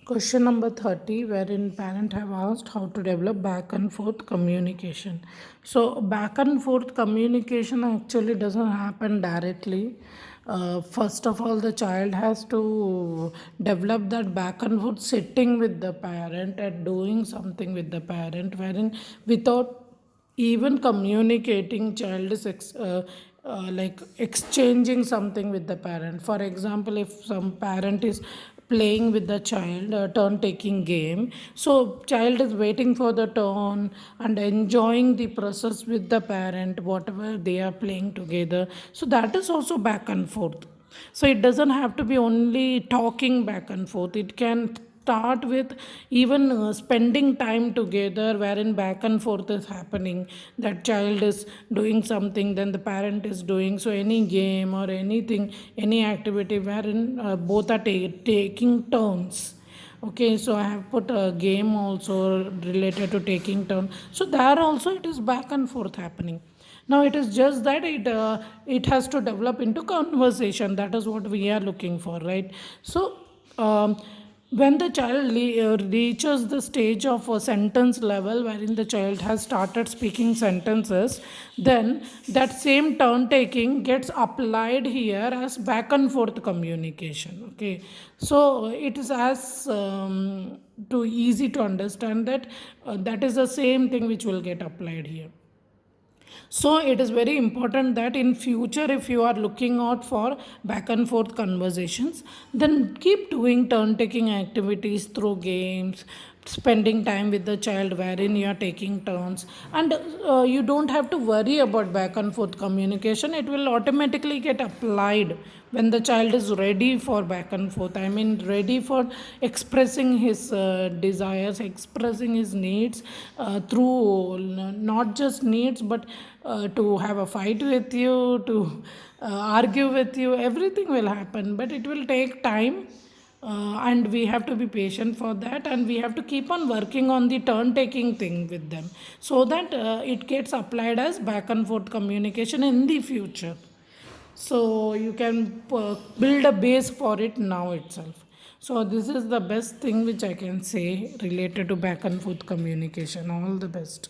Question number 30, wherein parent have asked how to develop back and forth communication. So back and forth communication actually doesn't happen directly. First of all, the child has to develop that back and forth sitting with the parent and doing something with the parent, wherein without even communicating, child is like exchanging something with the parent. For example, if some parent is playing with the child, a turn taking game, so child is waiting for the turn and enjoying the process with the parent whatever they are playing together, so that is also back and forth. So it doesn't have to be only talking back and forth, it can start with even spending time together wherein back and forth is happening. That child is doing something, then the parent is doing, so any game or anything, any activity wherein both are taking turns. Okay, so I have put a game also related to taking turn, so there also it is back and forth happening. Now it is just that it has to develop into conversation, that is what we are looking for, right? So when the child reaches the stage of a sentence level wherein the child has started speaking sentences, then that same turn taking gets applied here as back and forth communication. Okay, so it is as too easy to understand that that is the same thing which will get applied here. So it is very important that in future, if you are looking out for back and forth conversations, then keep doing turn taking activities through games, spending time with the child wherein you are taking turns, and you don't have to worry about back and forth communication. It will automatically get applied when the child is ready for back and forth. I mean, ready for expressing his desires, expressing his needs through not just needs, but to have a fight with you, to argue with you, everything will happen, but it will take time. And we have to be patient for that, and we have to keep on working on the turn taking thing with them, so that it gets applied as back and forth communication in the future. So you can build a base for it now itself. So this is the best thing which I can say related to back and forth communication. All the best.